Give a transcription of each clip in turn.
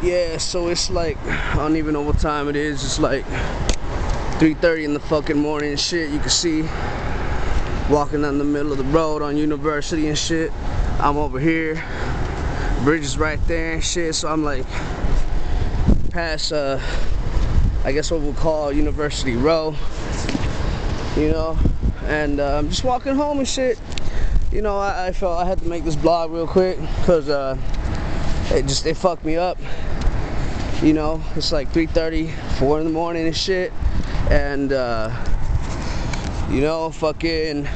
Yeah, so it's like, I don't even know what time it is. It's like 3:30 in the fucking morning and shit. You can see walking down the middle of the road on University and shit. I'm over here. Bridge is right there and shit. So I'm like past, I guess what we'll call University Row, you know. And I'm just walking home and shit. You know, I felt I had to make this vlog real quick because it fucked me up. You know, it's like 3:30, 4 in the morning and shit. And you know, fucking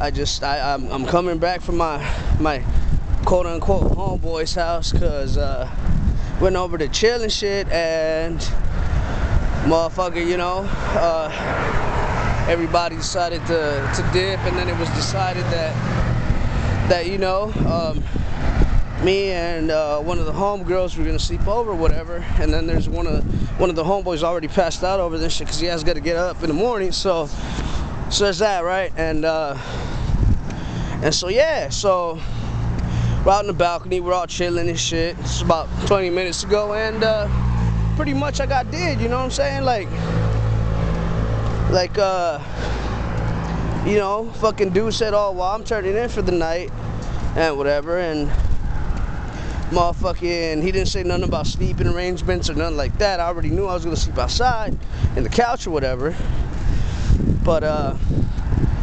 I'm coming back from my quote unquote homeboy's house because went over to chill and shit, and motherfucker, you know, everybody decided to dip, and then it was decided that you know, me and one of the homegirls were gonna sleep over or whatever, and then there's one of the homeboys already passed out over this shit because he has got to get up in the morning, so there's that, right? And so yeah, so we're out in the balcony, we're all chilling and shit. It's about 20 minutes ago, and pretty much I got did, you know what I'm saying? Like you know, fucking dude said, oh well, I'm turning in for the night and whatever, and motherfucking, he didn't say nothing about sleeping arrangements or nothing like that. I already knew I was gonna sleep outside in the couch or whatever, but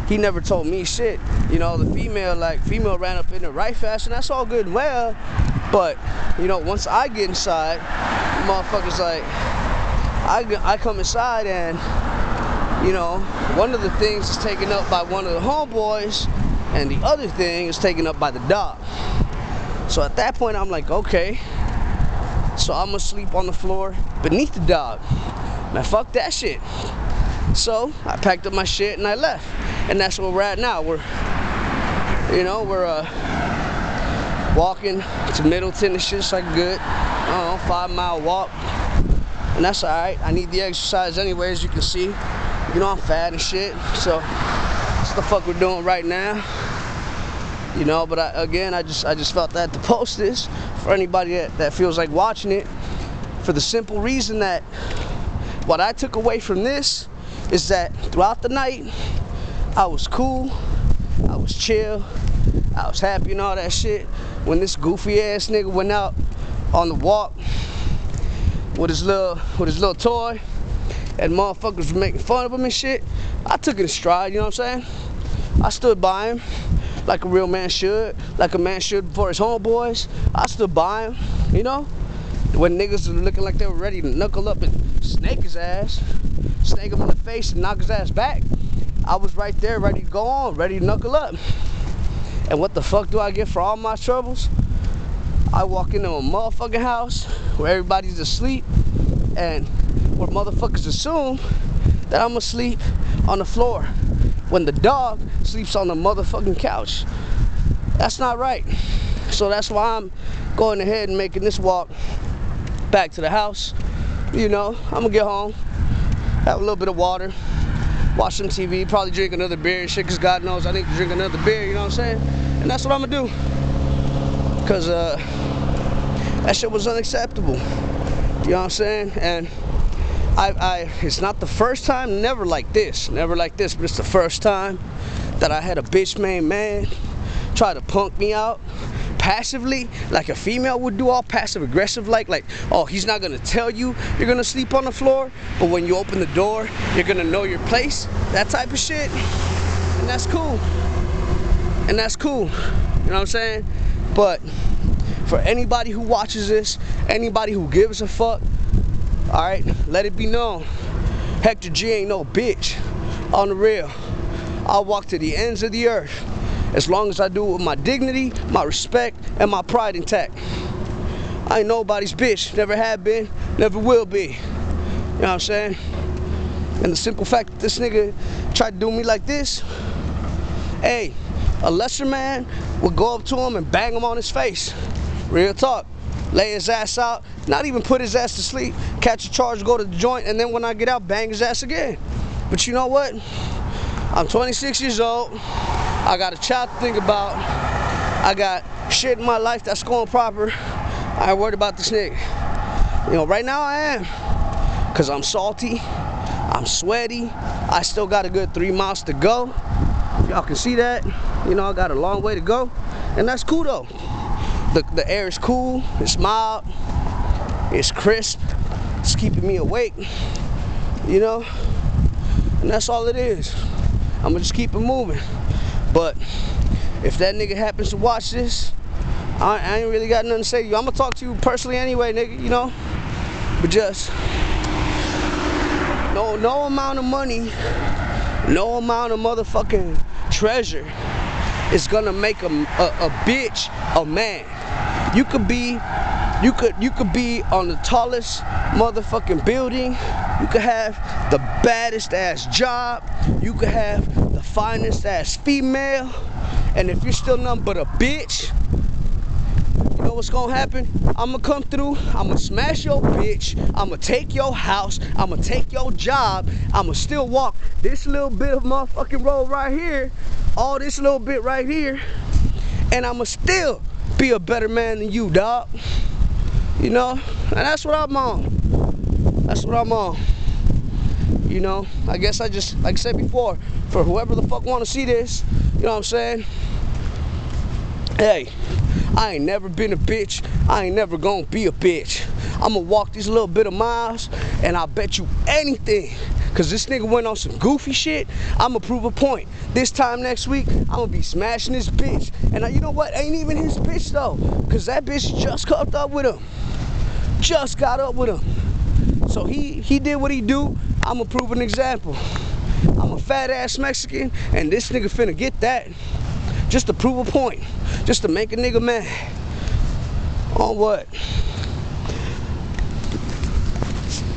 he never told me shit. You know, the female ran up in there right fast, and that's all good and well, but you know, once I get inside, motherfuckers like, I come inside, and you know, one of the things is taken up by one of the homeboys, and the other thing is taken up by the dog. So at that point, I'm like, okay, so I'm gonna sleep on the floor beneath the dog. Man, fuck that shit. So I packed up my shit and I left, and that's where we're at now. We're walking to Middleton and shit. It's like a good, I don't know, 5-mile walk, and that's all right. I need the exercise anyway, as you can see. You know, I'm fat and shit, so that's the fuck we're doing right now. You know, but I just felt that to post this for anybody that feels like watching it, for the simple reason that what I took away from this is that throughout the night, I was cool, I was chill, I was happy and all that shit. When this goofy ass nigga went out on the walk with his little toy, and motherfuckers were making fun of him and shit, I took it in stride, you know what I'm saying? I stood by him like a real man should, like a man should before his homeboys. I stood by him, you know? When niggas were looking like they were ready to knuckle up and snake his ass, snake him in the face and knock his ass back, I was right there ready to go on, ready to knuckle up. And what the fuck do I get for all my troubles? I walk into a motherfucking house where everybody's asleep, and where motherfuckers assume that I'm asleep on the floor when the dog sleeps on the motherfucking couch. That's not right. So that's why I'm going ahead and making this walk back to the house. You know, I'm gonna get home, have a little bit of water, watch some TV, probably drink another beer and shit, because God knows I need to drink another beer, you know what I'm saying? And that's what I'm gonna do, because that shit was unacceptable, you know what I'm saying? And it's not the first time, never like this, but it's the first time that I had a bitch made man try to punk me out passively, like a female would do, all passive aggressive, like, oh, he's not gonna tell you you're gonna sleep on the floor, but when you open the door, you're gonna know your place, that type of shit. And that's cool, you know what I'm saying? But for anybody who watches this, anybody who gives a fuck, alright, let it be known, Hector G ain't no bitch. On the real, I'll walk to the ends of the earth as long as I do it with my dignity, my respect, and my pride intact. I ain't nobody's bitch, never have been, never will be. You know what I'm saying? And the simple fact that this nigga tried to do me like this, hey, a lesser man would go up to him and bang him on his face. Real talk. Lay his ass out, not even put his ass to sleep, catch a charge, go to the joint, and then when I get out, bang his ass again. But you know what? I'm 26 years old. I got a child to think about. I got shit in my life that's going proper. I ain't worried about this nigga. You know, right now I am. Cause I'm salty, I'm sweaty, I still got a good 3 miles to go. Y'all can see that. You know, I got a long way to go. And that's cool though. The air is cool, it's mild, it's crisp, it's keeping me awake, you know? And that's all it is. I'ma just keep it moving. But if that nigga happens to watch this, I ain't really got nothing to say to you. I'ma talk to you personally anyway, nigga, you know? But just no amount of money, no amount of motherfucking treasure is gonna make a bitch a man. You could be on the tallest motherfucking building. You could have the baddest ass job. You could have the finest ass female. And if you're still nothing but a bitch, you know what's gonna happen? I'ma come through, I'ma smash your bitch, I'ma take your house, I'ma take your job, I'ma still walk this little bit of motherfucking road right here, all this little bit right here, and I'ma still be a better man than you, dog. You know? And that's what I'm on. That's what I'm on. You know? I guess I just, like I said before, for whoever the fuck wanna see this, you know what I'm saying? Hey, I ain't never been a bitch. I ain't never gonna be a bitch. I'ma walk these little bit of miles, and I'll bet you anything, cause this nigga went on some goofy shit, I'ma prove a point. This time next week, I'ma be smashing this bitch. And you know what? Ain't even his bitch though, cause that bitch just hooked up with him. Just got up with him. So he did what he do. I'ma prove an example. I'm a fat ass Mexican, and this nigga finna get that. Just to prove a point. Just to make a nigga mad. On what?